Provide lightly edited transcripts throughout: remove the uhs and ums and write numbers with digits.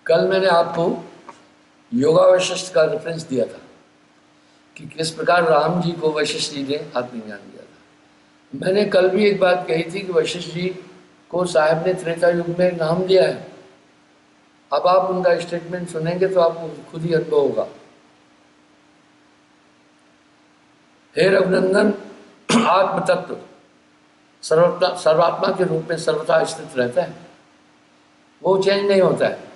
कल मैंने आपको योगा वशिष्ठ का रेफरेंस दिया था कि किस प्रकार राम जी को वशिष्ठ जी ने आत्मज्ञान दिया था। मैंने कल भी एक बात कही थी कि वशिष्ठ जी को साहब ने त्रेता युग में नाम दिया है। अब आप उनका स्टेटमेंट सुनेंगे तो आपको खुद ही अनुभव होगा। हे रघुनंदन, आत्म तत्व सर्वात्मा के रूप में सर्वथा स्थित रहता है, वो चेंज नहीं होता है।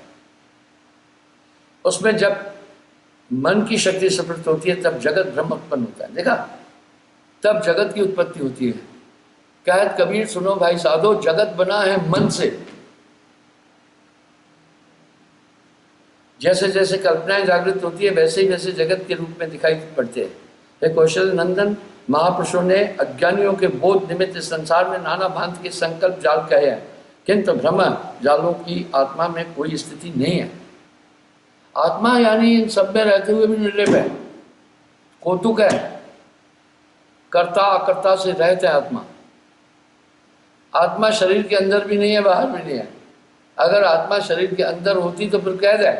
उसमें जब मन की शक्ति सफलित होती है तब जगत ब्रह्म उत्पन्न होता है। देखा, तब जगत की उत्पत्ति होती है। कहत कबीर सुनो भाई साधो, जगत बना है मन से। जैसे जैसे कल्पनाएं जागृत होती है वैसे ही वैसे जगत के रूप में दिखाई पड़ते हैं। हे कौशल नंदन, महापुरुषों ने अज्ञानियों के बोध निमित्त संसार में नाना भांति के संकल्प जाल कहे हैं, किंतु भ्रम जालों की आत्मा में कोई स्थिति नहीं है। आत्मा यानी इन सब में रहते हुए भी निर्लेप है, कौतुक है, कर्ता अकर्ता से रहित है आत्मा। आत्मा शरीर के अंदर भी नहीं है, बाहर भी नहीं है। अगर आत्मा शरीर के अंदर होती तो फिर कैद है,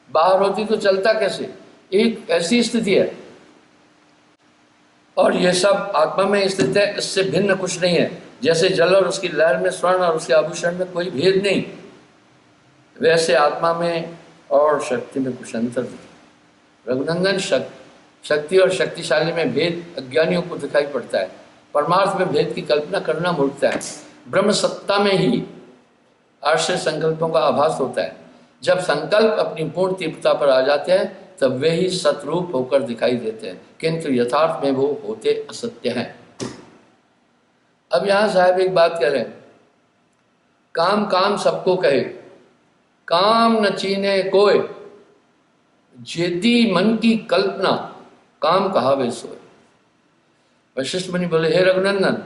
बाहर होती तो चलता कैसे? एक ऐसी स्थिति है। और ये सब आत्मा में स्थित है, इससे भिन्न कुछ नहीं है। जैसे जल और उसकी लहर में स्वर्ण और उसके आभूषण में कोई भेद नहीं, वैसे आत्मा में और शक्ति में कुछ अंतर नहीं। रघुनंदन, शक्ति और शक्तिशाली में भेद अज्ञानियों को दिखाई पड़ता है। परमार्थ में भेद की कल्पना करना मूर्खता है। ब्रह्म सत्ता में ही आश्रय संकल्पों का आभास होता है। जब संकल्प अपनी पूर्ण तीव्रता पर आ जाते हैं तब वे ही सतरूप होकर दिखाई देते हैं, किंतु यथार्थ में वो होते असत्य हैं। अब यहां साहब एक बात कह रहे हैं, काम काम सबको कहे, काम न चीने कोय, जेती मन की कल्पना, काम कहावे सोए। वशिष्ठ मुनि बोले, हे रघुनंदन,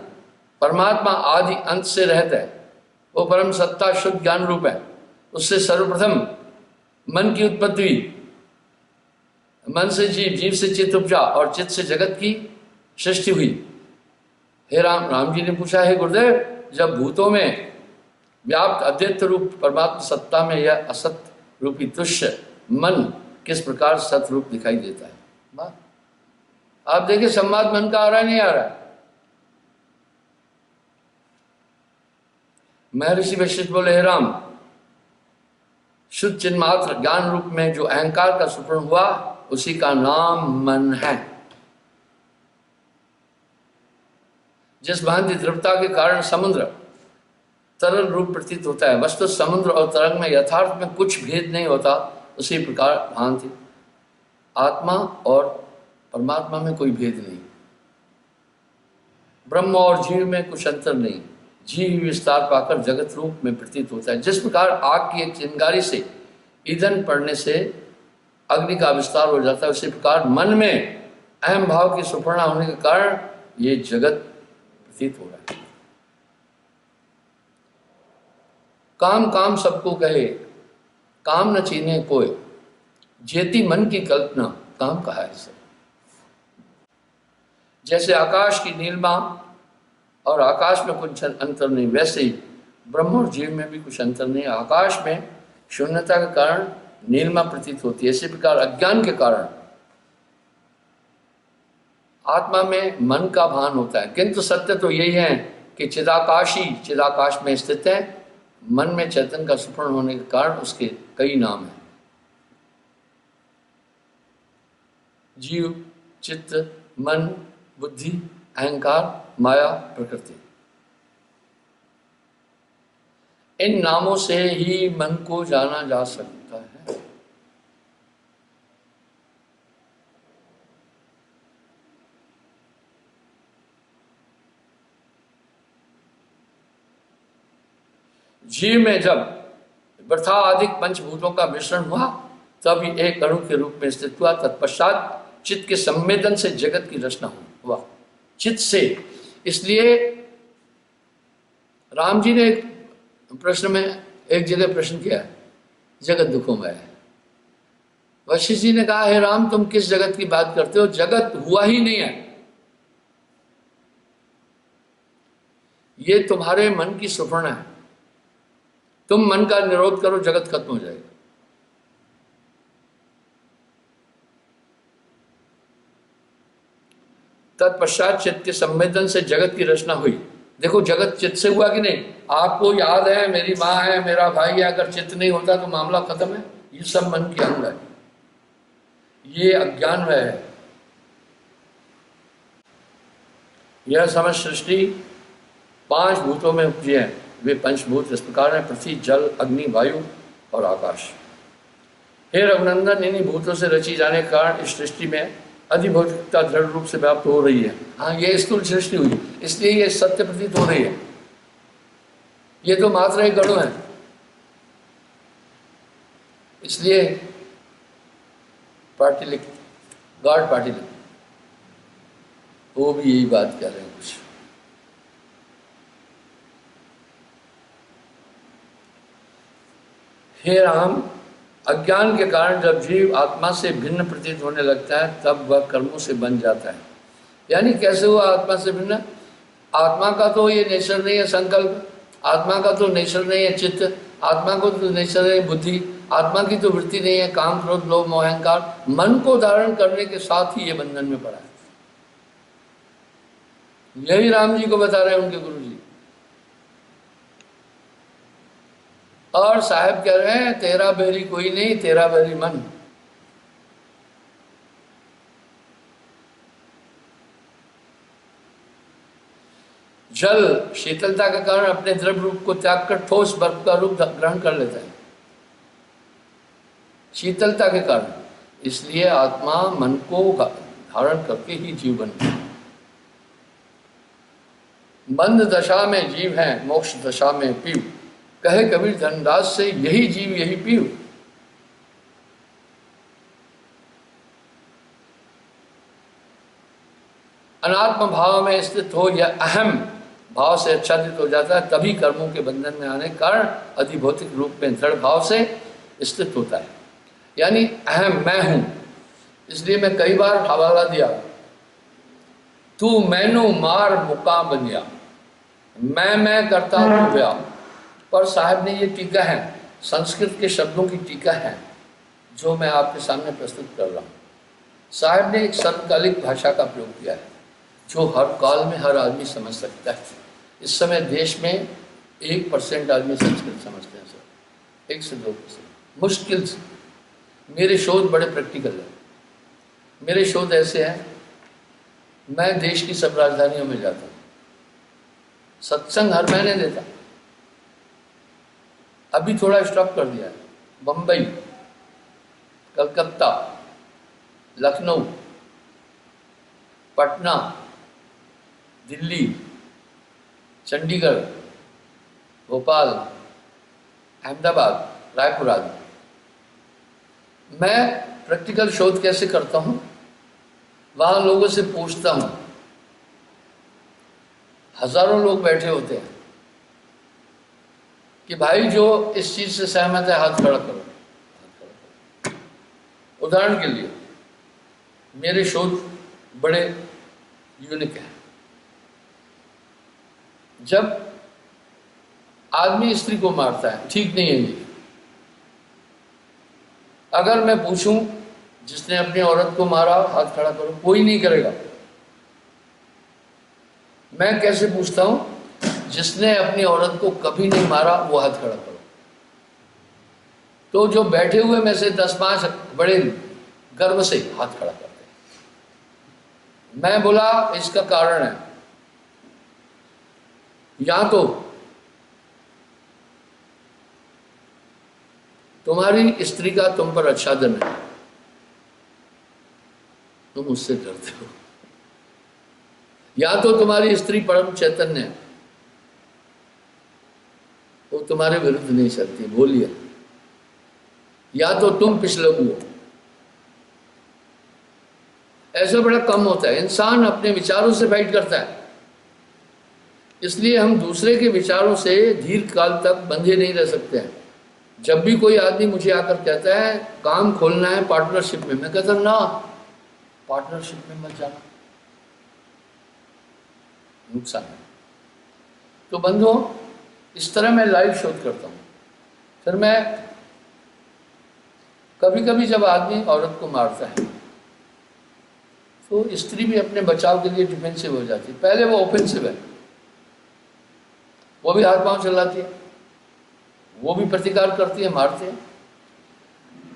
परमात्मा आदि अंत से रहता है। वो परम सत्ता शुद्ध ज्ञान रूप है। उससे सर्वप्रथम मन की उत्पत्ति हुई, मन से जीव, जीव से चित्त उपजा और चित्त से जगत की सृष्टि हुई। हे राम जी ने पूछा, हे गुरुदेव, जब भूतों में व्याप्त अद्वैत रूप परमात्मा सत्ता में यह असत रूपी तुष्य मन किस प्रकार सत रूप दिखाई देता है? बात आप देखिए, संवाद मन का आ रहा है नहीं आ रहा है? महर्षि वशिष्ठ बोले, हे राम, शुद्ध चिन्मात्र ज्ञान रूप में जो अहंकार का सुपर्ण हुआ उसी का नाम मन है। जिस भांति द्रवता के कारण समुद्र तरल रूप प्रतीत होता है, वस्तु समुद्र और तरंग में यथार्थ में कुछ भेद नहीं होता, उसी प्रकार भांति आत्मा और परमात्मा में कोई भेद नहीं। ब्रह्म और जीव में कुछ अंतर नहीं। जीव विस्तार पाकर जगत रूप में प्रतीत होता है। जिस प्रकार आग की एक चिंगारी से ईंधन पड़ने से अग्नि का विस्तार हो जाता है, उसी प्रकार मन में अहम भाव की सुपर्णा होने के कारण ये जगत प्रतीत हो रहा है। काम काम सबको कहे, काम न चीने कोय, जेती मन की कल्पना, काम कहा है इसे। जैसे आकाश की नीलिमा और आकाश में कुछ अंतर नहीं, वैसे ही ब्रह्म और जीव में भी कुछ अंतर नहीं। आकाश में शून्यता के कारण नीलिमा प्रतीत होती है, इसी प्रकार अज्ञान के कारण आत्मा में मन का भान होता है। किंतु सत्य तो यही है कि चिदाकाश ही चिदाकाश में स्थित है। मन में चैतन्य का सुपर्ण होने के कारण उसके कई नाम हैं, जीव, चित्त, मन, बुद्धि, अहंकार, माया, प्रकृति। इन नामों से ही मन को जाना जा सकता है। जीव में जब वृथा अधिक पंचभूतों का मिश्रण हुआ तब ही एक अणु के रूप में स्थित हुआ। तत्पश्चात चित्त के संवेदन से जगत की रचना हुआ, चित्त से। इसलिए राम जी ने एक प्रश्न में एक जगह प्रश्न किया, जगत दुखों में है। वशिष्ठ जी ने कहा, हे राम, तुम किस जगत की बात करते हो? जगत हुआ ही नहीं है, ये तुम्हारे मन की सुफर्ण है। तुम मन का निरोध करो, जगत खत्म हो जाएगा। तत्पश्चात चित्त के संवेदन से जगत की रचना हुई। देखो जगत चित्त से हुआ कि नहीं? आपको याद है मेरी माँ है, मेरा भाई है, अगर चित्त नहीं होता तो मामला खत्म है। ये सब मन की अंग है, ये अज्ञान है। यह समझ सृष्टि 5 भूतों में उपजी है। वे पंचभूत इस प्रकार हैं: पृथ्वी, जल, अग्नि, वायु और आकाश। हे रघुनंदन, इन्हीं भूतों से रची जाने के कारण इस सृष्टि में अधिभौतिकता दृढ़ रूप से व्याप्त हो रही है। हाँ, ये स्थूल सृष्टि हुई, इसलिए ये सत्य प्रतीत हो रही है। ये तो मात्र एक गणु है, इसलिए पार्टी लिख, गॉड पार्टी लिख, वो भी यही बात कह रहे हैं कुछ। हे राम, अज्ञान के कारण जब जीव आत्मा से भिन्न प्रतीत होने लगता है तब वह कर्मों से बन जाता है। यानी कैसे हुआ आत्मा से भिन्न? आत्मा का तो ये नेचर नहीं है संकल्प, आत्मा का तो नेचर नहीं है चित्त, आत्मा को तो नेचर नहीं है बुद्धि, आत्मा की तो वृत्ति नहीं है काम, क्रोध, लोभ, मोह, अहंकार। मन को धारण करने के साथ ही ये बंधन में पड़ा है। यही राम जी को बता रहे हैं उनके गुरु जी। और साहब कह रहे हैं तेरा बैरी कोई नहीं, तेरा बैरी मन। जल शीतलता के कारण अपने द्रव्य रूप को त्याग कर ठोस बर्फ का रूप ग्रहण कर लेता है शीतलता के कारण। इसलिए आत्मा मन को धारण करके ही जीव बनता है। बंध दशा में जीव है, मोक्ष दशा में पीव। कहे कबीर धनराज से, यही जीव यही पीव। अनात्म भाव में स्थित हो या अहम भाव से आच्छादित हो जाता है, तभी कर्मों के बंधन में आने के कारण अधिभौतिक रूप में दृढ़ भाव से स्थित होता है। यानी अहम मैं हूं। इसलिए मैं कई बार हवाला दिया, तू मैनू मार मुका बनिया, मैं करता हूं व्या। पर साहब ने ये टीका है, संस्कृत के शब्दों की टीका है जो मैं आपके सामने प्रस्तुत कर रहा हूँ। साहब ने एक सर्वकालिक भाषा का प्रयोग किया है जो हर काल में हर आदमी समझ सकता है। इस समय देश में 1% आदमी संस्कृत समझते हैं सर, 1 से 2%, मुश्किल से। मेरे शोध बड़े प्रैक्टिकल है। मेरे शोध ऐसे हैं, मैं देश की सब राजधानियों में जाता हूँ, सत्संग हर महीने देता। अभी थोड़ा स्टॉप कर दिया है। बम्बई, कलकत्ता, लखनऊ, पटना, दिल्ली, चंडीगढ़, भोपाल, अहमदाबाद, रायपुर आदि। मैं प्रैक्टिकल शोध कैसे करता हूँ? वहाँ लोगों से पूछता हूँ। हजारों लोग बैठे होते हैं कि भाई जो इस चीज से सहमत है हाथ खड़ा करो। उदाहरण के लिए मेरे शोध बड़े यूनिक हैं। जब आदमी स्त्री को मारता है, ठीक नहीं है ये। अगर मैं पूछूं जिसने अपनी औरत को मारा हाथ खड़ा करो, कोई नहीं करेगा। मैं कैसे पूछता हूं? जिसने अपनी औरत को कभी नहीं मारा वो हाथ खड़ा करो। तो जो बैठे हुए में से 10-5 बड़े गर्व से हाथ खड़ा करते हैं। मैं बोला इसका कारण है, या तो तुम्हारी स्त्री का तुम पर आच्छादन है, तुम उससे डरते हो, या तो तुम्हारी स्त्री परम चैतन्य है, वो तुम्हारे विरुद्ध नहीं चलती, बोलिए, या तो तुम पिछलगू हो। ऐसा बड़ा कम होता है। इंसान अपने विचारों से फाइट करता है, इसलिए हम दूसरे के विचारों से दीर्घ काल तक बंधे नहीं रह सकते हैं। जब भी कोई आदमी मुझे आकर कहता है काम खोलना है पार्टनरशिप में, मैं कहता हूं ना, पार्टनरशिप में मत जाना, नुकसान है। तो बंधुओं, इस तरह मैं लाइव शोध करता हूँ। फिर मैं कभी कभी जब आदमी औरत को मारता है तो स्त्री भी अपने बचाव के लिए डिफेंसिव हो जाती है। पहले वो ऑफेंसिव है, वो भी हाथ पांव चलाती है, वो भी प्रतिकार करती है, मारते हैं।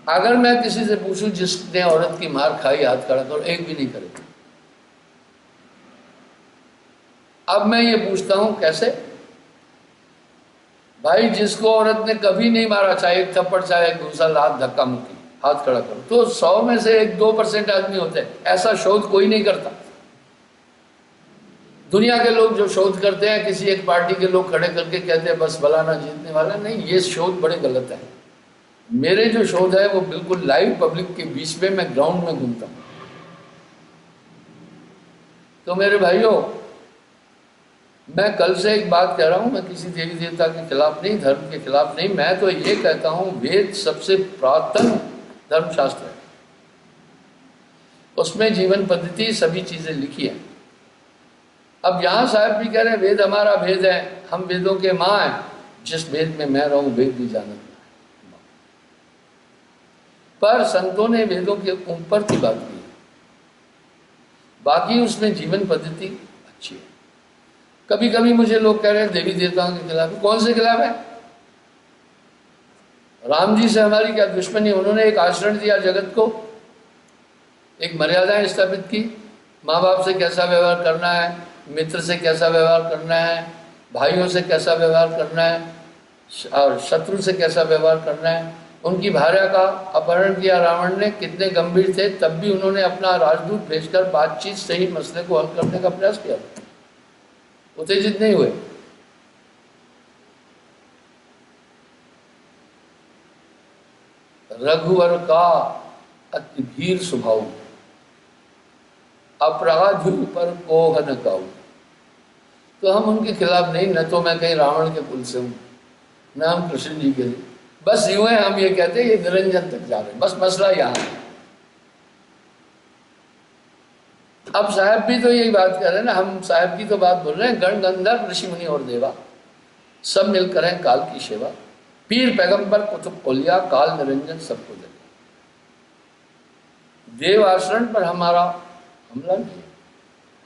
अगर मैं किसी से पूछूं जिसने औरत की मार खाई, हाथ खड़ा करो, एक भी नहीं करेगा। अब मैं ये पूछता हूं कैसे? भाई जिसको औरत ने कभी नहीं मारा, चाहे एक थप्पड़ चाहे एक दूसरा लात धक्का मुक्की, हाथ खड़ा करो। तो 100 में से 1-2% आदमी होते हैं। ऐसा शोध कोई नहीं करता। दुनिया के लोग जो शोध करते हैं, किसी एक पार्टी के लोग खड़े करके कहते हैं बस फलाना जीतने वाला, नहीं, ये शोध बड़े गलत है। मेरे जो शोध है वो बिल्कुल लाइव पब्लिक के बीच में, मैं ग्राउंड में घूमता हूं। तो मेरे भाइयों, मैं कल से एक बात कह रहा हूं, मैं किसी देवी देवता के खिलाफ नहीं, धर्म के खिलाफ नहीं, मैं तो ये कहता हूं वेद सबसे प्रातन धर्मशास्त्र है, उसमें जीवन पद्धति सभी चीजें लिखी है। अब यहां साहब भी कह रहे हैं वेद हमारा भेद है, हम वेदों के मां हैं, जिस भेद में मैं रहूं वेद भी जानता। पर संतों ने वेदों के ऊपर की बात की, बाकी उसमें जीवन पद्धति अच्छी है। कभी कभी मुझे लोग कह रहे हैं देवी देवताओं के खिलाफ। कौन से खिलाफ है? राम जी से हमारी क्या दुश्मनी? उन्होंने एक आचरण दिया जगत को, एक मर्यादाएं स्थापित की, माँ बाप से कैसा व्यवहार करना है, मित्र से कैसा व्यवहार करना है, भाइयों से कैसा व्यवहार करना है, और शत्रु से कैसा व्यवहार करना है। उनकी भार्या का अपहरण किया रावण ने, कितने गंभीर थे, तब भी उन्होंने अपना राजदूत भेजकर बातचीत से ही मसले को हल करने का प्रयास किया, उत्तेजित नहीं हुए। रघुवर का अति भीर स्वभाव, अपराध पर कोह न काऊ। तो हम उनके खिलाफ नहीं, न तो मैं कहीं रावण के कुल से हूं, न हम कृष्ण जी के। बस यूं है, हम ये कहते हैं ये निरंजन तक जा रहे हैं, बस मसला यहां है। अब साहब भी तो यही बात कर रहे हैं ना, हम साहब की तो बात बोल रहे हैं। गण गंधर्व ऋषि मुनि और देवा सब मिलकर हैं काल की सेवा, पीर पैगंबर कुतुब औलिया, काल निरंजन सबको दे। देव आचरण पर हमारा हमला नहीं,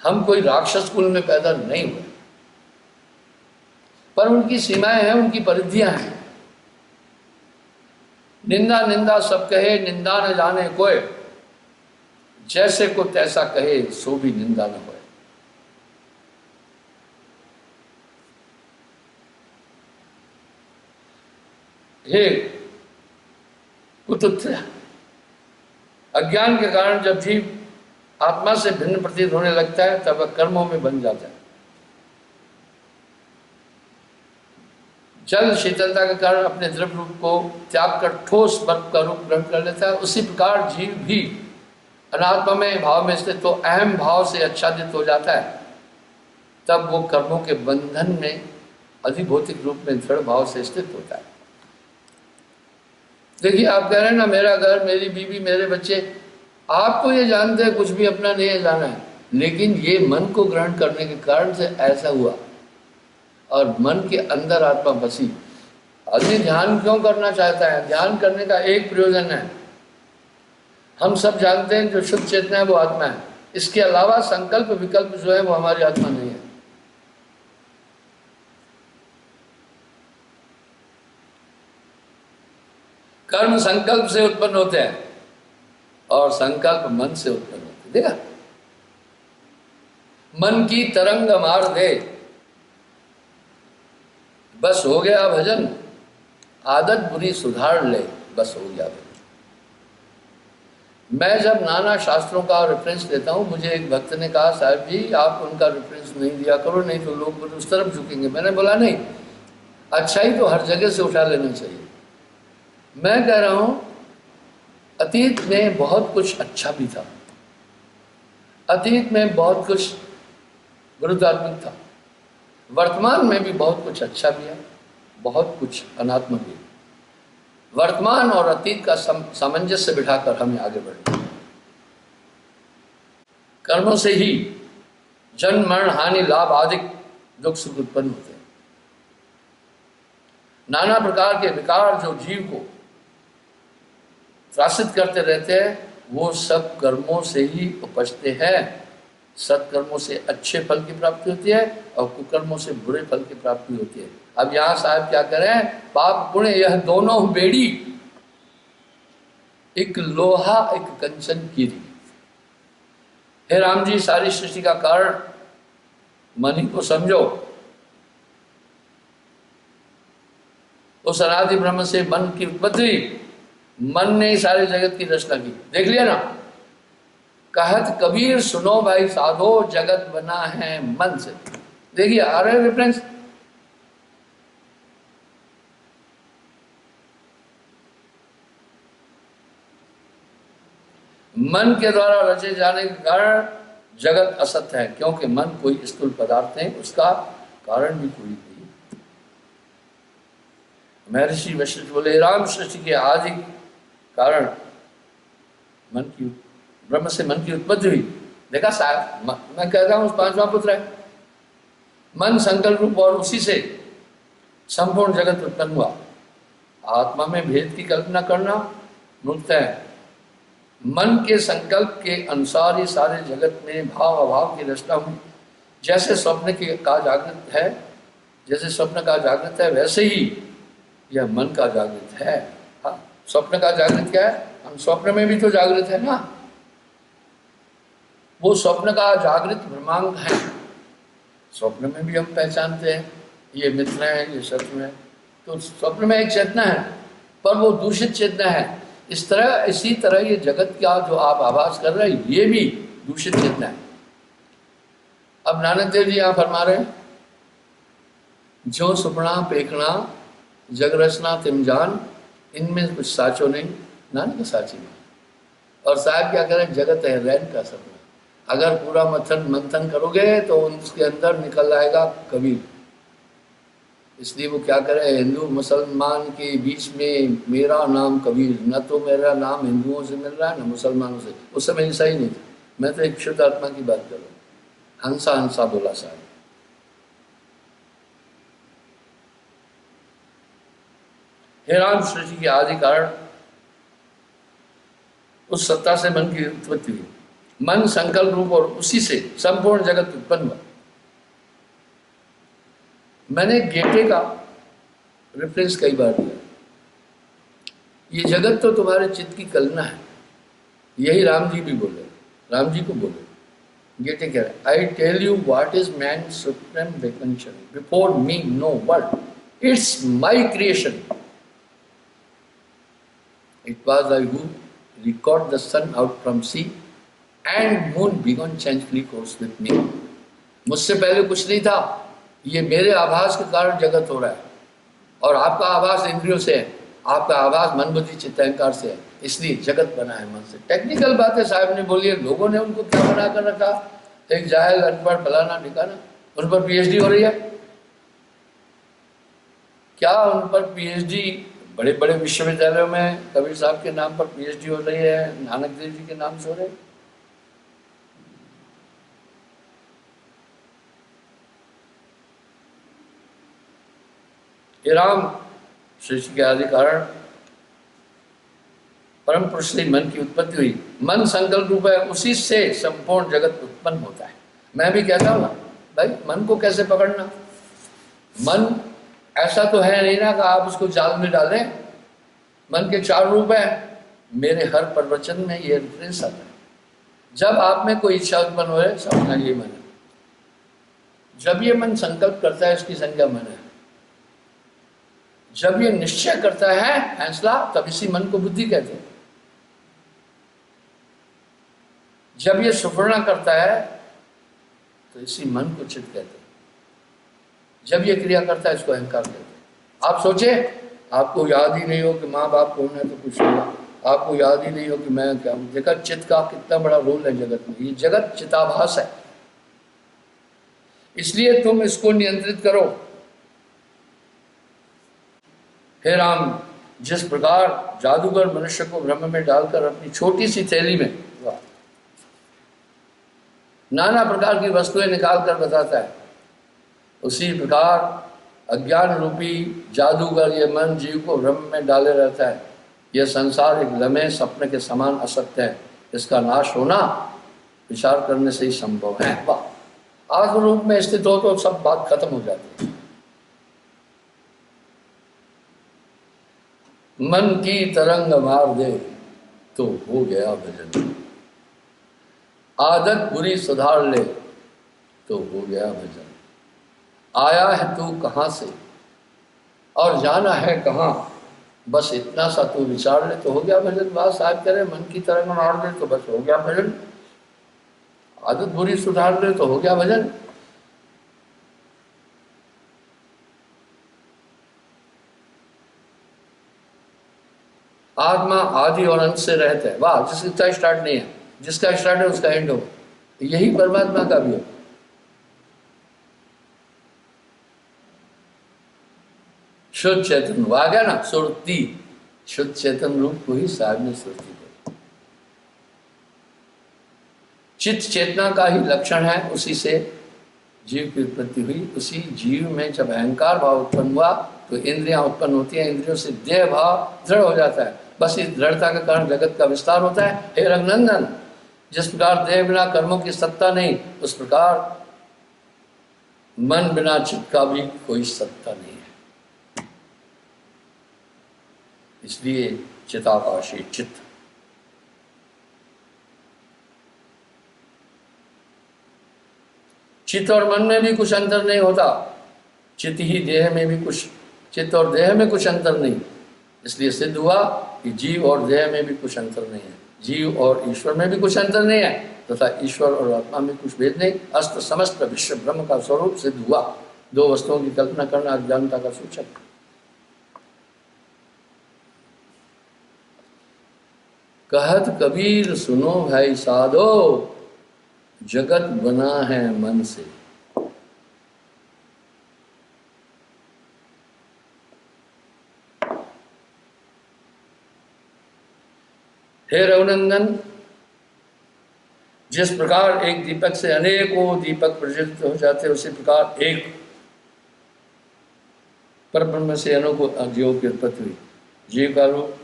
हम कोई राक्षस कुल में पैदा नहीं हुए, पर उनकी सीमाएं हैं, उनकी परिधियां हैं। निंदा निंदा सब कहे, निंदा न जाने कोई, जैसे को तैसा कहे, सो भी निंदा न होए। हे कुतुत्व, अज्ञान के कारण जब जीव आत्मा से भिन्न प्रतीत होने लगता है, तब वह कर्मों में बन जाता है। जल शीतलता के कारण अपने द्रव्य रूप को त्याग कर ठोस बर्फ का रूप ग्रहण कर लेता है। उसी प्रकार जीव भी अनात्मा में भाव में स्थित तो अहम भाव से आच्छादित हो जाता है, तब वो कर्मों के बंधन में अधिभौतिक रूप में दृढ़ भाव से स्थित होता है। देखिए, आप कह रहे हैं ना मेरा घर, मेरी बीवी, मेरे बच्चे, आप तो ये जानते हैं कुछ भी अपना नहीं है जाना है, लेकिन ये मन को ग्रहण करने के कारण से ऐसा हुआ, और मन के अंदर आत्मा बसी। आदमी ध्यान क्यों करना चाहता है? ध्यान करने का एक प्रयोजन है, हम सब जानते हैं जो शुद्ध चेतना है वो आत्मा है, इसके अलावा संकल्प विकल्प जो है वो हमारी आत्मा नहीं है। कर्म संकल्प से उत्पन्न होते हैं और संकल्प मन से उत्पन्न होते हैं। देखा, मन की तरंग मार दे, बस हो गया भजन, आदत बुरी सुधार ले, बस हो गया भजन। मैं जब नाना शास्त्रों का रेफरेंस लेता हूँ, मुझे एक भक्त ने कहा साहब जी आप उनका रेफरेंस नहीं दिया करो, नहीं तो लोग उस तरफ झुकेंगे। मैंने बोला नहीं, अच्छाई तो हर जगह से उठा लेना चाहिए। मैं कह रहा हूँ अतीत में बहुत कुछ अच्छा भी था, अतीत में बहुत कुछ विरुद्धात्मक था, वर्तमान में भी बहुत कुछ अच्छा भी है, बहुत कुछ अनात्मक भी है। वर्तमान और अतीत का सामंजस्य बिठाकर हमें आगे बढ़ना। कर्मों से ही जन्म मरण हानि लाभ आदि दुख सुख उत्पन्न होते हैं। नाना प्रकार के विकार जो जीव को त्रासित करते रहते हैं, वो सब कर्मों से ही उपजते हैं। सत्कर्मों से अच्छे फल की प्राप्ति होती है और कुकर्मों से बुरे फल की प्राप्ति होती है। अब यहाँ साहब क्या करें, पाप पुण्य यह दोनों बेड़ी, एक लोहा एक कंचन कीरी। हे राम जी, सारी सृष्टि का कारण मन ही को समझो। उस अनादि ब्रह्म से मन की उत्पत्ति, मन ने ही सारे जगत की रचना की। देख लिया ना, कहत कबीर सुनो भाई साधो, जगत बना है मन से। देखिए आ रहे हैं रेफरेंस। मन के द्वारा रचे जाने के कारण जगत असत्य है, क्योंकि मन कोई स्थूल पदार्थ है, उसका कारण भी कोई नहीं। महर्षि वशिष्ठ बोले, राम सृष्टि के आदि कारण मन की, ब्रह्म से मन की उत्पत्ति हुई। देखा साहब, मैं कहता हूं पांचवा पुत्र है मन, संकल्प रूप, और उसी से संपूर्ण जगत उत्पन्न हुआ। आत्मा में भेद की कल्पना करना मूर्ख है। मन के संकल्प के अनुसार ही सारे जगत में भाव अभाव की रचना हुई। जैसे स्वप्न का जागृत है, जैसे स्वप्न का जागृत है, वैसे ही यह मन का जागृत है। हाँ, स्वप्न का जागृत क्या है? हम स्वप्न में भी तो जागृत है ना। वो स्वप्न का जागृत ब्रह्मांड है, स्वप्न में भी हम पहचानते हैं ये मित्र है, ये शत्रु है। तो स्वप्न में एक चेतना है, पर वो दूषित चेतना है। इसी तरह ये जगत का जो आप आभास कर रहे हैं, ये भी दूषित चेतना है। अब नानक देव जी यहाँ फरमा रहे हैं, जो सुपना पेखना जग रचना तिम जान, इनमें कुछ साचो नहीं, नानक साची मान। और साहब क्या करें, जगत है रैन का सपना। अगर पूरा मंथन करोगे तो उसके अंदर निकल आएगा कबीर। इसलिए वो क्या करे, हिंदू मुसलमान के बीच में मेरा नाम कबीर, न तो मेरा नाम हिंदुओं से मिल रहा है न मुसलमानों से। उस समय ऐसा ही नहीं था। मैं तो एक शुद्ध आत्मा की बात कर रहा हूँ। हंसा हंसा बोला साहब। हे राम, सृष्टि के आदि कारण उस सत्ता से मन की उत्पत्ति हुई। मन संकल्प रूप और उसी से संपूर्ण जगत उत्पन्न हुआ। मैंने गेटे का रेफरेंस कई बार दिया। ये जगत तो तुम्हारे चित्त की कल्पना है, यही राम जी भी बोले, राम जी को बोले। गेटे कह रहे, I tell you what is man supreme vocation, before me no world, it's my creation, it was I who record the sun out from sea and moon began changefully course with me. मुझसे पहले कुछ नहीं था, ये मेरे आभास के कारण जगत हो रहा है। और आपका आभास इंद्रियों से है, आपका आभास मन बुद्धि चित्त अहंकार से है, इसलिए जगत बना है मन से। टेक्निकल बातें साहब ने बोली है, लोगों ने उनको क्या बना कर रखा, एक जाहिल अनपढ़ फलाना ठिकाना, उन पर पीएचडी हो रही है। क्या उन पर पीएचडी बड़े बड़े विश्वविद्यालयों में कबीर साहब के नाम पर पीएचडी हो रही है, नानक देव जी के नाम से हो रहे हैं? हे राम, सृष्टि के आदि कारण परम पुरुष से मन की उत्पत्ति हुई। मन संकल्प रूप है, उसी से संपूर्ण जगत उत्पन्न होता है। मैं भी कहता हूँ भाई, मन को कैसे पकड़ना। मन ऐसा तो है नहीं ना कि आप उसको जाल में डालें। मन के चार रूप है, मेरे हर प्रवचन में ये रेफरेंस आता है। जब आप में कोई इच्छा उत्पन्न हो रही, समझना ये मन है। जब ये मन संकल्प करता है, इसकी संज्ञा मन है। जब ये निश्चय करता है फैसला, तब इसी मन को बुद्धि कहते हैं। जब ये सुफरना करता है तो इसी मन को चित्त कहते हैं। जब ये क्रिया करता है, इसको अहंकार कहते हैं। आप सोचे, आपको याद ही नहीं हो कि माँ बाप कौन है तो कुछ होगा, आपको याद ही नहीं हो कि मैं क्या हूं। देखा चित्त का कितना बड़ा रोल है जगत में। ये जगत चिताभास है, इसलिए तुम इसको नियंत्रित करो। हे राम, जिस प्रकार जादूगर मनुष्य को ब्रह्म में डालकर अपनी छोटी सी थैली में नाना प्रकार की वस्तुएं निकाल कर बताता है, उसी प्रकार अज्ञान रूपी जादूगर ये मन जीव को ब्रह्म में डाले रहता है। यह संसार एक लम्हे सपने के समान असत्य है। इसका नाश होना विचार करने से ही संभव है। वाह, आत्म रूप में स्थित हो तो सब बात खत्म हो जाती है। मन की तरंग मार दे तो हो गया भजन, आदत बुरी सुधार ले तो हो गया भजन। आया है तू कहाँ से और जाना है कहाँ, बस इतना सा तू विचार ले तो हो गया भजन। बात साहब कह रहे मन की तरंग मार दे तो बस हो गया भजन, आदत बुरी सुधार ले तो हो गया भजन। आत्मा आदि और अंत से रहता है। वाह, जिसका स्टार्ट नहीं है, जिसका स्टार्ट है उसका एंड हो। यही परमात्मा का भी हो। शुद्ध चेतन आ गया ना, सुरती, शुद्ध चेतन रूप को ही साहब ने सुरती बोली। चित्त चेतना का ही लक्षण है, उसी से जीव की उत्पत्ति हुई। उसी जीव में जब अहंकार भाव उत्पन्न हुआ तो इंद्रियां उत्पन्न होती हैं, इंद्रियों से देह भाव दृढ़ हो जाता है। बस इस दृढ़ता के कारण जगत का विस्तार होता है। हे रघुनंदन, जिस प्रकार देह बिना कर्मों की सत्ता नहीं, उस प्रकार मन बिना चित्त का भी कोई सत्ता नहीं है। इसलिए चिताकाशी चित्त। चित्त और मन में भी कुछ अंतर नहीं होता, चित्त ही देह में भी कुछ, चित्त और देह में कुछ अंतर नहीं। इसलिए सिद्ध हुआ कि जीव और देह में भी कुछ अंतर नहीं है, जीव और ईश्वर में भी कुछ अंतर नहीं है, तथा ईश्वर और आत्मा में कुछ भेद नहीं। अस्त समस्त विश्व ब्रह्म का स्वरूप सिद्ध हुआ। दो वस्तुओं की कल्पना करना अज्ञानता का सूचक। कहत कबीर सुनो भाई साधो, जगत बना है मन से। हे रघुनंदन, जिस प्रकार एक दीपक से अनेकों दीपक प्रज्वलित हो जाते, उसी प्रकार एक परब्रह्म से अनेकों जीवों की उत्पत्ति हुई। जीव का रूप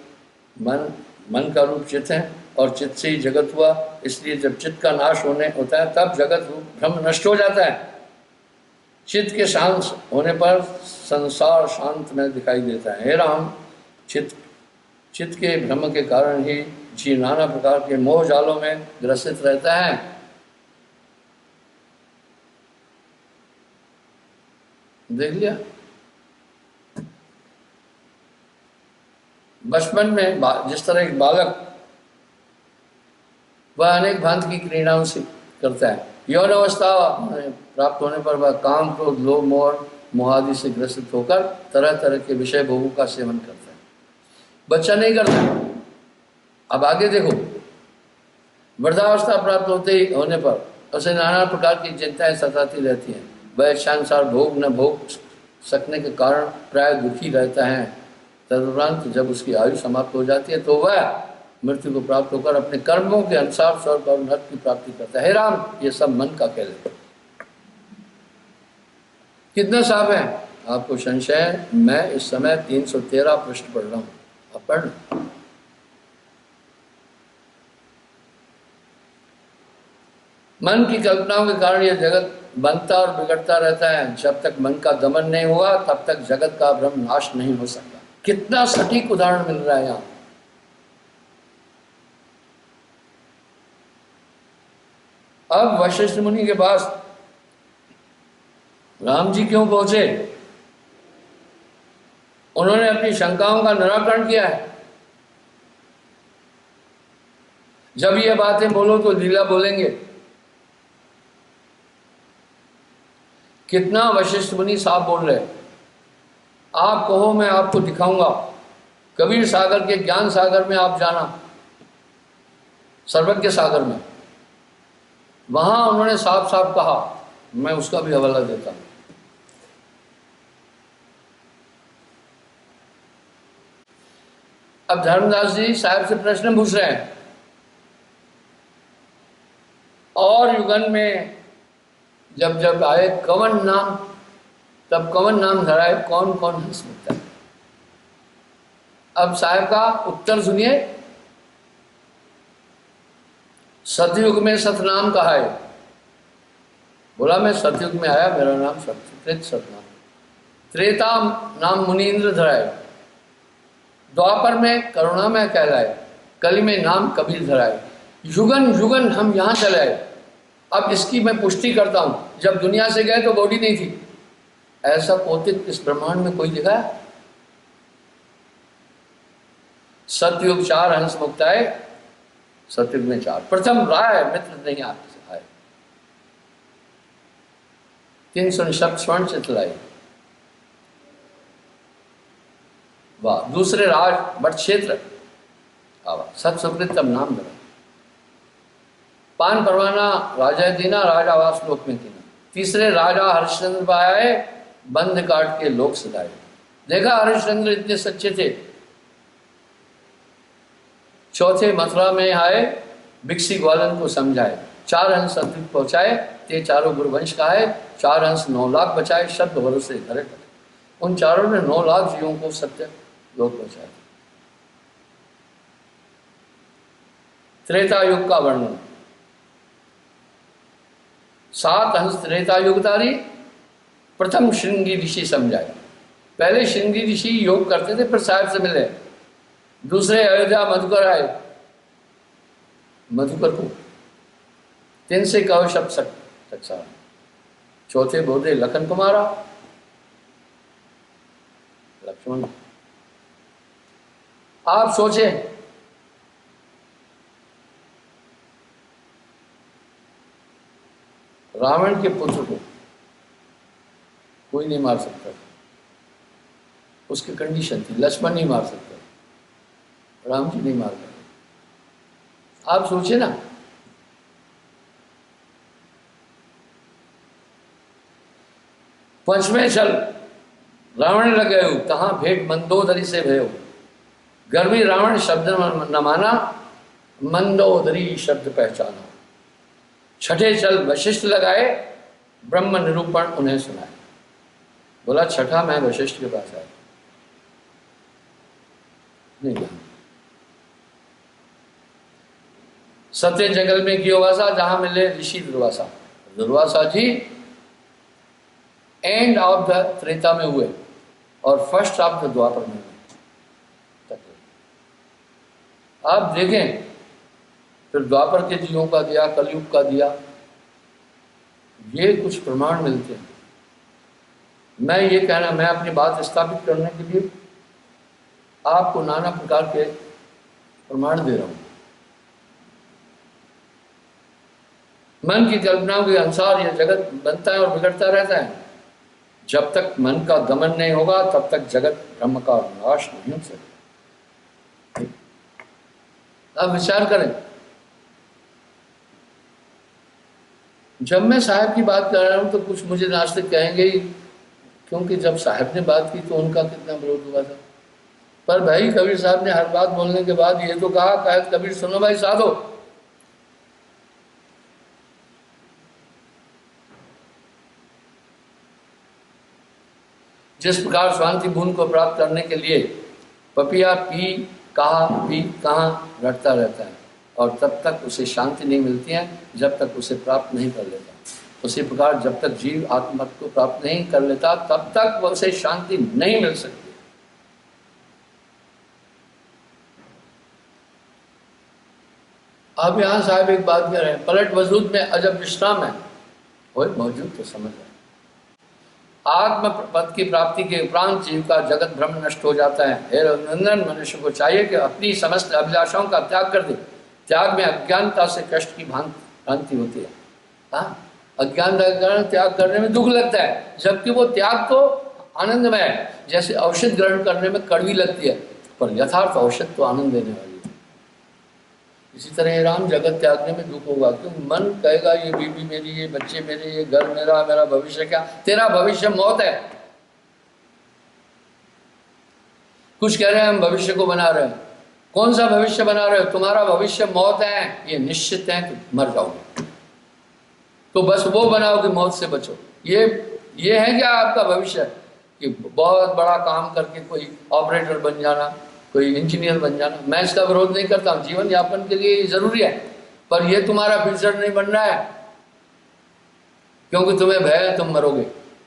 मन, मन का रूप चित्त है, और चित्त से ही जगत हुआ। इसलिए जब चित्त का नाश होने होता है तब जगत रूप भ्रम नष्ट हो जाता है। चित्त के शांत होने पर संसार शांत में दिखाई देता है। हे राम, चित्त के भ्रम के कारण ही जीव नाना प्रकार के मोह जालों में ग्रसित रहता है। देख लिया, बचपन में जिस तरह एक बालक वह अनेक भांति की क्रीड़ाओं से करता है, यौन अवस्था प्राप्त होने पर वह काम, क्रोध, लोभ, मोह आदि से ग्रसित होकर तरह तरह के विषय भोगों का सेवन करता है। बच्चा नहीं करता। अब आगे देखो, वृद्धावस्था प्राप्त होने पर उसे नाना प्रकार की चिंताएं सताती रहती हैं। वह इच्छानुसार भोग न भोग सकने के कारण प्राय दुखी रहता है। तदुपरांत जब उसकी आयु समाप्त हो जाती है तो वह मृत्यु को प्राप्त होकर अपने कर्मों के अनुसार स्वर्ग और नरक की प्राप्ति करता है। हे राम, ये सब मन का खेल है। कितना साफ है? आपको संशय है? मैं इस समय 313 पृष्ठ पढ़ रहा हूं, अब पढ़। मन की कल्पनाओं के कारण यह जगत बनता और बिगड़ता रहता है। जब तक मन का दमन नहीं हुआ तब तक जगत का भ्रम नाश नहीं हो सकता। कितना सटीक उदाहरण मिल रहा है यहां। अब वशिष्ठ मुनि के पास राम जी क्यों पहुंचे? उन्होंने अपनी शंकाओं का निराकरण किया है। जब ये बातें बोलो तो लीला बोलेंगे। कितना वशिष्ठ मुनि साफ बोल रहे। आप कहो, मैं आपको दिखाऊंगा। कबीर सागर के ज्ञान सागर में आप जाना, सर्वज्ञ सागर में, वहां उन्होंने साफ साफ कहा। मैं उसका भी हवाला देता हूं। अब धर्मदास जी साहब से प्रश्न पूछ रहे हैं, और युगन में जब जब आए कवन नाम, तब कवन नाम धराए, कौन कौन हंस सकता है। अब साहब का उत्तर सुनिए। सतयुग में सतनाम कहा है, बोला मैं सतयुग में आया, मेरा नाम सत्यकृत सतनाम। त्रेता नाम मुनीन्द्र धराए, द्वापर में करुणामय कहलाए, कली में नाम कबीर धराए, युगन युगन हम यहाँ चले आए। अब इसकी मैं पुष्टि करता हूं, जब दुनिया से गए तो बॉडी नहीं थी, ऐसा कौतिक इस ब्रह्मांड में कोई दिखा? सतयुग 4 हंस मुक्त आए, सतयुग में 4 प्रथम राय मित्र नहीं आए, 300 शब्द स्वर्ण चितलाए, वाह। दूसरे राज बट क्षेत्र आवा, सत सुकृतम नाम धरा, पान परवाना राजा दीना, राजा आवास लोक में कीना। तीसरे राजा हरिश्चंद्र पाए, बंद काट के लोक सदाए। देखा हरिश्चंद्र इतने सच्चे थे। चौथे मथुरा में आए, बिक्सी ग्वालन को समझाए, 4 हंस सतयुग पहुंचाए, ते चारों गुरुवंश का है, 4 हंस 9 लाख बचाए, शब्द भरोसे घरे करे। उन चारों ने 9 लाख जीवों को सत्य लोक पहुंचाया। त्रेता युग का वर्णन, 7 हंस त्रेता युगधारी, प्रथम श्रृंगी ऋषि समझाए। पहले श्रृंगी ऋषि योग करते थे, फिर साहिब से मिले। दूसरे अयोध्या मधुकर आए, मधुकर को 3 से कहो शब्द सच्चा। चौथे बोधे लखन कुमारा, लक्ष्मण। आप सोचे रावण के पुत्र को कोई नहीं मार सकता, उसकी कंडीशन थी, लक्ष्मण नहीं मार सकता, राम जी नहीं मार सकते। आप सोचे ना, पंचमे चल रावण लगे हो, कहाँ भेंट मंदोदरी से भयो, गर्मी रावण शब्द न माना, मंदोदरी शब्द पहचाना। छठे चल वशिष्ठ लगाए, ब्रह्म निरूपण उन्हें सुनाए। बोला छठा मैं वशिष्ठ के पास आया, नहीं जाना। सत्य जंगल में की वासा, जहां मिले ऋषि दुर्वासा। दुर्वासा जी एंड ऑफ द त्रेता में हुए और फर्स्ट ऑफ द द्वापर में हुए। आप देखें, फिर द्वापर के जीवों का दिया, कलयुग का दिया, ये कुछ प्रमाण मिलते हैं। मैं ये कहना, मैं अपनी बात स्थापित करने के लिए आपको नाना प्रकार के प्रमाण दे रहा हूं। मन की कल्पनाओं के अनुसार यह जगत बनता है और बिगड़ता रहता है। जब तक मन का दमन नहीं होगा तब तक जगत ब्रह्म का नाश नहीं हो सकता। आप विचार करें, जब मैं साहब की बात कर रहा हूं तो कुछ मुझे नास्तिक कहेंगे ही, क्योंकि जब साहब ने बात की तो उनका कितना विरोध हुआ था। पर भाई कबीर साहब ने हर बात बोलने के बाद ये तो कहा, कहत कबीर सुनो भाई साधो, जिस प्रकार शांति बूंद को प्राप्त करने के लिए पपिया पी कहाँ रटता रहता है और तब तक उसे शांति नहीं मिलती है जब तक उसे प्राप्त नहीं कर लेता। उसी प्रकार जब तक जीव आत्मत को प्राप्त नहीं कर लेता तब तक उसे शांति नहीं मिल सकती। अब यहाँ साहब एक बात कह रहे हैं, पलट वजूद में अजब विश्राम है, वही मौजूद तो समझ रहे। आत्म पद की प्राप्ति के उपरांत जीव का जगत भ्रम नष्ट हो जाता है। हे रघुनंदन, मनुष्य को चाहिए कि अपनी समस्त अभिलाषाओं का त्याग कर दे। त्याग में अज्ञानता से कष्ट की भ्रांति होती है। हाँ, अज्ञानता के कारण त्याग करने में दुख लगता है, जबकि वो त्याग तो आनंदमय है। जैसे औषध ग्रहण करने में कड़वी लगती है, पर यथार्थ औषध तो आनंद देने वाली है। इसी तरह राम जगत त्यागने में दुख होगा, क्योंकि मन कहेगा ये बीबी मेरी, ये बच्चे मेरे, ये घर मेरा, मेरा भविष्य क्या? तेरा भविष्य मौत है। कुछ कह रहे हैं हम भविष्य को बना रहे हैं, कौन सा भविष्य बना रहे हो? तुम्हारा भविष्य मौत है, ये निश्चित है कि मर जाओगे, तो बस वो बनाओ कि मौत से बचो। ये है क्या आपका भविष्य? कि बहुत बड़ा काम करके कोई ऑपरेटर बन जाना, कोई इंजीनियर बन जाना। मैं इसका विरोध नहीं करता हूँ, जीवन यापन के लिए जरूरी है, पर ये तुम्हारा फ्यूचर नहीं बन रहा है, क्योंकि तुम्हें भय है, तुम मरोगे,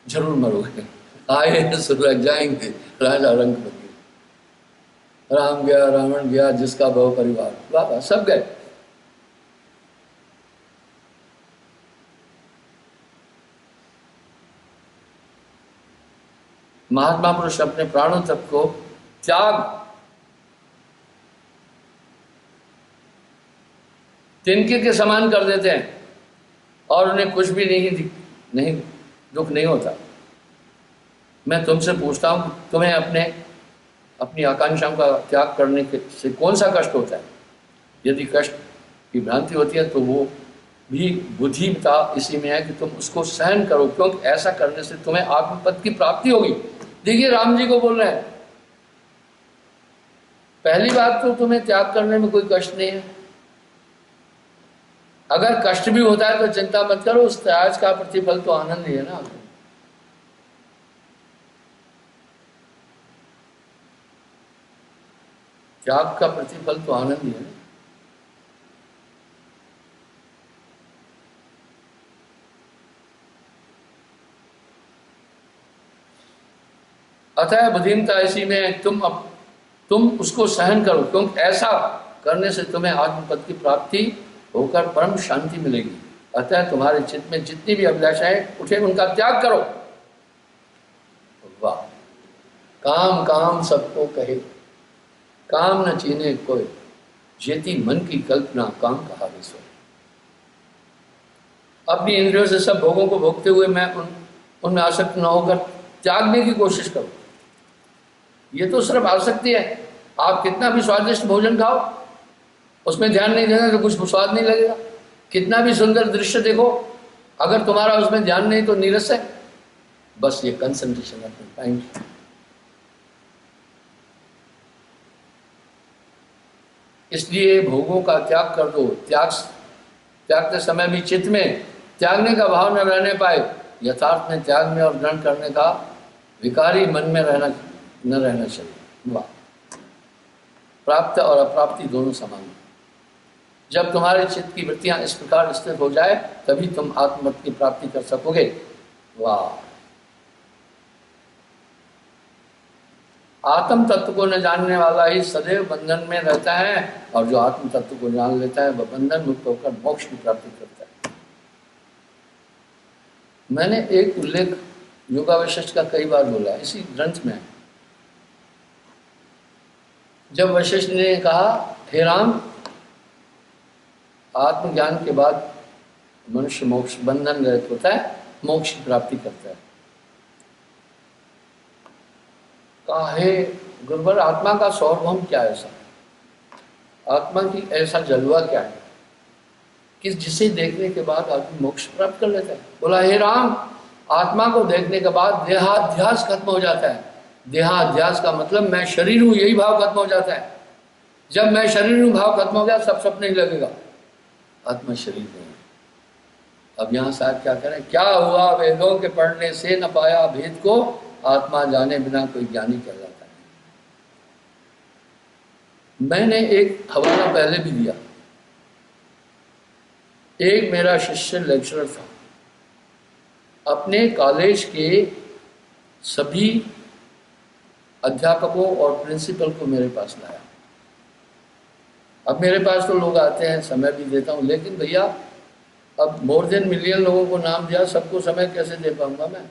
जरूर मरोगे। आए सुलग जाएंगे, राजा रंग बदले, राम गया रावण गया जिसका बहु परिवार, वाह सब गए। महात्मा पुरुष अपने प्राणों तक को त्याग तिनके के समान कर देते हैं और उन्हें कुछ भी नहीं दुख नहीं होता। मैं तुमसे पूछता हूं, तुम्हें अपनी आकांक्षाओं का त्याग करने से कौन सा कष्ट होता है? यदि कष्ट की भ्रांति होती है तो वो भी बुद्धिमता इसी में है कि तुम उसको सहन करो, क्योंकि ऐसा करने से तुम्हें आत्मपद की प्राप्ति होगी। देखिए राम जी को बोल रहे हैं, पहली बात तो तुम्हें त्याग करने में कोई कष्ट नहीं है। अगर कष्ट भी होता है तो चिंता मत करो, उस त्याग का प्रतिफल तो आनंद ही है ना। त्याग का प्रतिफल तो आनंद ही है। अतः बुद्धिमता इसी में तुम उसको सहन करो, क्योंकि ऐसा करने से तुम्हें आत्मपद की प्राप्ति होकर परम शांति मिलेगी। अतः तुम्हारे चित्त में जितनी भी अभिलाषाएं उठे उनका त्याग करो। वाह, काम काम सबको कहे, काम न चीने कोई, जेती मन की कल्पना काम कहा विसो। अपनी इंद्रियों से सब भोगों को भोगते हुए मैं उनमें आसक्त न होकर त्यागने की कोशिश करो। ये तो सिर्फ आसक्ति है। आप कितना भी स्वादिष्ट भोजन खाओ, उसमें ध्यान नहीं देना तो कुछ स्वाद नहीं लगेगा। कितना भी सुंदर दृश्य देखो, अगर तुम्हारा उसमें ध्यान नहीं तो नीरस है। बस ये कंसंट्रेशन अपने टाइम। इसलिए भोगों का त्याग कर दो। त्यागते समय भी चित्त में त्यागने का भाव न रहने पाए, यथार्थ में त्याग में और ग्रहण करने का विकारी मन में न रहना चाहिए। वाह, प्राप्त और अप्राप्ति दोनों समान। जब तुम्हारे चित्त की वृत्तियां इस प्रकार स्थित हो जाए तभी तुम आत्ममत की प्राप्ति कर सकोगे। वाह, आत्म तत्व को न जानने वाला ही सदैव बंधन में रहता है, और जो आत्म तत्व को जान लेता है वह बंधन मुक्त होकर मोक्ष की प्राप्ति करता है। मैंने एक उल्लेख योगावशिष्ठ का कई बार बोला, इसी ग्रंथ में। जब वशिष्ठ ने कहा, हे राम, आत्मज्ञान के बाद मनुष्य मोक्ष बंधन रहित होता है, मोक्ष की प्राप्ति करता है। कहा, हे गुरुवर, आत्मा का सार्वभौम क्या है? ऐसा आत्मा की ऐसा जलवा क्या है कि जिसे देखने के बाद आदमी मोक्ष प्राप्त कर लेता है? बोला, हे राम, आत्मा को देखने के बाद देहाध्यास खत्म हो जाता है। देहाध्यास का मतलब मैं शरीर हूं, यही भाव खत्म हो जाता है। जब मैं शरीर हूं भाव खत्म हो गया, सब सपने ही लगेगा, आत्मा शरीर नहीं। अब यहां साहब क्या करें? क्या हुआ वेदों के पढ़ने से न पाया भेद को, आत्मा जाने बिना कोई ज्ञानी कहलाता है। मैंने एक हवाला पहले भी दिया। एक मेरा शिष्य लेक्चरर था, अपने कॉलेज के सभी अध्यापकों और प्रिंसिपल को मेरे पास लाया। अब मेरे पास तो लोग आते हैं, समय भी देता हूँ, लेकिन भैया अब मोर देन मिलियन लोगों को नाम दिया, सबको समय कैसे दे पाऊंगा मैं?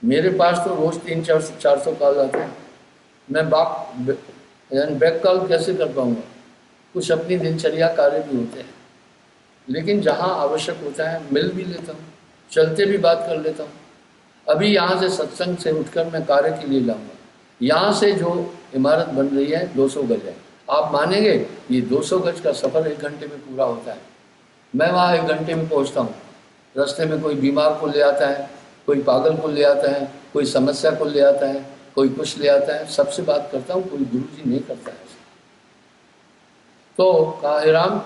मेरे पास तो रोज 300-400 कॉल आते हैं, मैं बैक कॉल कैसे कर पाऊंगा? कुछ अपनी दिनचर्या कार्य भी होते हैं, लेकिन जहाँ आवश्यक होता है मिल भी लेता हूँ, चलते भी बात कर लेता हूँ। अभी यहाँ से सत्संग से उठकर मैं कार्य के लिए जाऊँगा। यहाँ से जो इमारत बन रही है 200 गज है। आप मानेंगे, ये 200 गज का सफ़र 1 घंटे में पूरा होता है। मैं वहाँ 1 घंटे में पहुँचता हूँ। रास्ते में कोई बीमार को ले आता है, कोई पागल को ले आता है, कोई समस्या को ले आता है, कोई कुछ ले आता है, सबसे बात करता हूँ। कोई गुरु जी नहीं करता है। तो कहा, हे राम,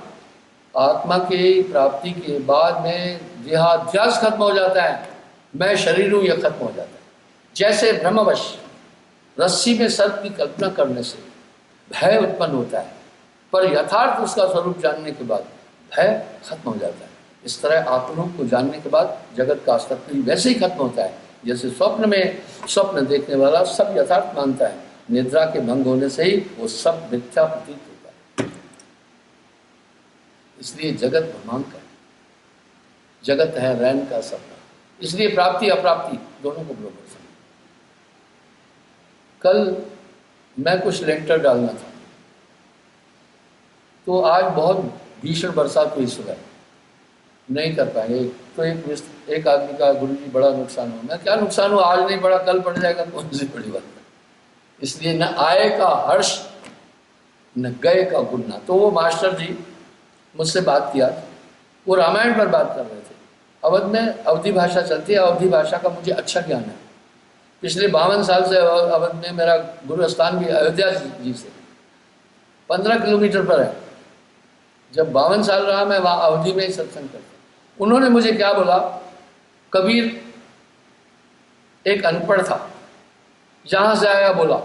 आत्मा की प्राप्ति के बाद में देहाध्यास खत्म हो जाता है, मैं शरीर हूँ, यह खत्म हो जाता है। जैसे भ्रमवश रस्सी में सर्प की कल्पना करने से भय उत्पन्न होता है, पर यथार्थ उसका स्वरूप जानने के बाद भय खत्म हो जाता है। इस तरह आत्मरूप को जानने के बाद जगत का अस्तित्व भी वैसे ही खत्म होता है जैसे स्वप्न में स्वप्न देखने वाला सब यथार्थ मानता है, निद्रा के भंग होने से ही वो सब मिथ्या प्रतीत होता है। इसलिए जगत ब्रह्मांड का है, जगत है रैन का सपना। इसलिए प्राप्ति अप्राप्ति दोनों को बराबर समझ। कल मैं कुछ लेंटर डालना था, तो आज बहुत भीषण बरसात हुई, सुबह नहीं कर पाएंगे। तो एक आदमी का गुरुजी बड़ा नुकसान हुआ। मैं क्या नुकसान हुआ, आज नहीं पड़ा कल पड़ जाएगा, कौन सी बड़ी बात है। इसलिए न आए का हर्ष न गए का गुन्ना। तो वो मास्टर जी मुझसे बात किया, वो रामायण पर बात कर रहे थे। अवध में अवधी भाषा चलती है, अवधी भाषा का मुझे अच्छा ज्ञान है। पिछले 52 साल से अवध में मेरा गुरु स्थान भी अयोध्या जी से 15 किलोमीटर पर है। जब 52 साल रहा मैं वहाँ अवधी में ही सत्संग करता। उन्होंने मुझे क्या बोला, कबीर एक अनपढ़ था, जहाँ से आया बोला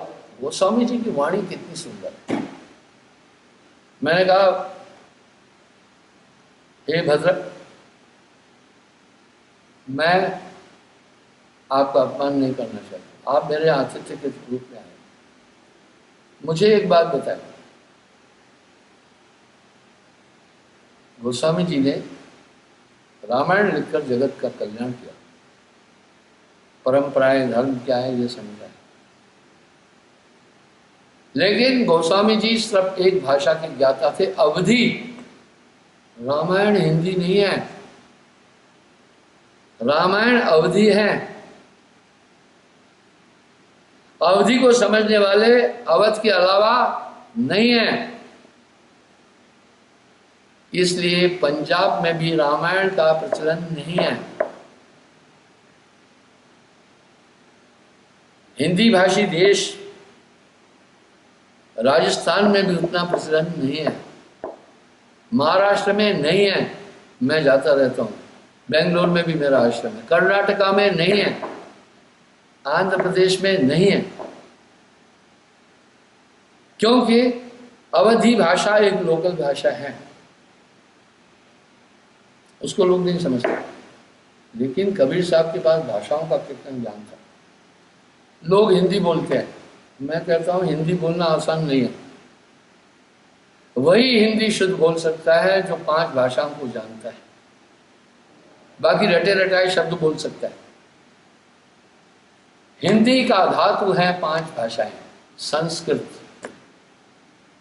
गोस्वामी जी की वाणी कितनी सुंदर है। मैंने कहा हे भद्र, मैं आपका अपमान नहीं करना चाहता, आप मेरे आतिथ्य के रूप में आए। मुझे एक बात बताएं, गोस्वामी जी ने रामायण लिखकर जगत का कल्याण किया, परंपराएं धर्म क्या है ये समझाया। लेकिन गोस्वामी जी सिर्फ एक भाषा के ज्ञाता थे, अवधी। रामायण हिंदी नहीं है, रामायण अवधी है। अवधी को समझने वाले अवध के अलावा नहीं है। इसलिए पंजाब में भी रामायण का प्रचलन नहीं है। हिंदी भाषी देश राजस्थान में भी उतना प्रचलन नहीं है, महाराष्ट्र में नहीं है, मैं जाता रहता हूँ, बेंगलोर में भी मेरा आश्रम है, कर्नाटका में नहीं है, आंध्र प्रदेश में नहीं है, क्योंकि अवधी भाषा एक लोकल भाषा है, उसको लोग नहीं समझते। लेकिन कबीर साहब के पास भाषाओं का कितना ज्ञान था। लोग हिंदी बोलते हैं, मैं कहता हूँ हिंदी बोलना आसान नहीं है। वही हिंदी शुद्ध बोल सकता है जो 5 भाषाओं को जानता है, बाकी रटे रटाए शब्द बोल सकता है। हिंदी का धातु है 5 भाषाएं, संस्कृत,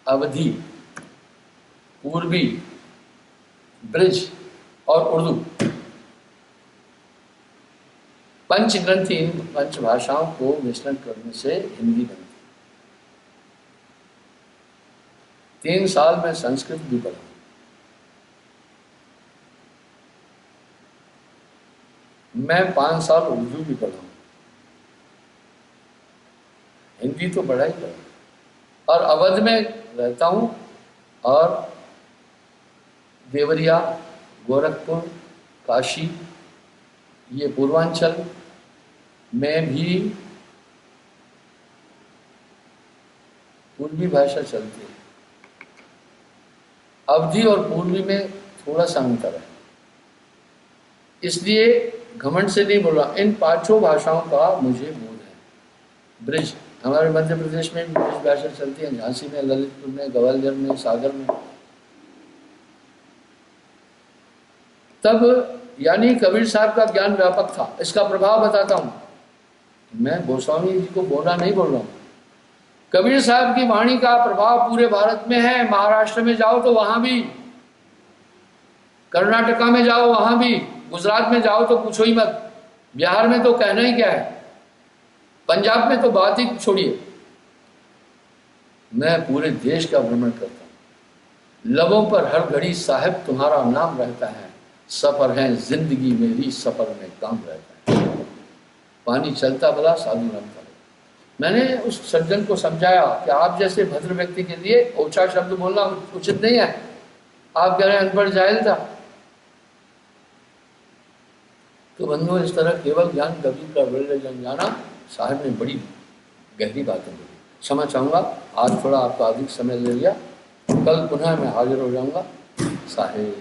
अवधी, पूर्वी, ब्रिज और उर्दू। पंचग्रंथी इन 5 भाषाओं को मिश्रण करने से हिंदी बनती। 3 साल में संस्कृत भी पढ़ा, मैं 5 साल उर्दू भी पढ़ा, हिंदी तो पढ़ा ही पढ़ा। और अवध में रहता हूँ और देवरिया, गोरखपुर, काशी, ये पूर्वांचल में भी पूर्वी भाषा चलती है। अवधी और पूर्वी में थोड़ा सा अंतर है, इसलिए घमंड से नहीं बोल रहा। इन 5 भाषाओं का मुझे बोध है। ब्रिज, हमारे मध्य प्रदेश में भी ब्रिज भाषा चलती है, झांसी में, ललितपुर में, ग्वालियर में, सागर में। तब यानी कबीर साहब का ज्ञान व्यापक था। इसका प्रभाव बताता हूँ, मैं गोस्वामी जी को बोला नहीं बोल रहा हूँ। कबीर साहब की वाणी का प्रभाव पूरे भारत में है। महाराष्ट्र में जाओ तो वहां भी, कर्नाटका में जाओ वहां भी, गुजरात में जाओ तो पूछो ही मत, बिहार में तो कहना ही क्या है, पंजाब में तो बात ही छोड़िए। मैं पूरे देश का भ्रमण करता हूँ, लबों पर हर घड़ी साहिब तुम्हारा नाम रहता है, सफर है जिंदगी मेरी, सफर में काम रहता है। पानी चलता भला साधु रमता। मैंने उस सज्जन को समझाया कि आप जैसे भद्र व्यक्ति के लिए ऊंचा शब्द बोलना उचित नहीं है। आप कह रहे हैं अनपढ़ जाहिल था। तो बंधुओं, इस तरह केवल ज्ञान कबीर का विरल जन जाना, साहब ने बड़ी गहरी बातें बोली। क्षमा चाहूँगा आज थोड़ा आपका अधिक समय ले लिया, कल पुनः मैं हाजिर हो जाऊंगा। साहेब।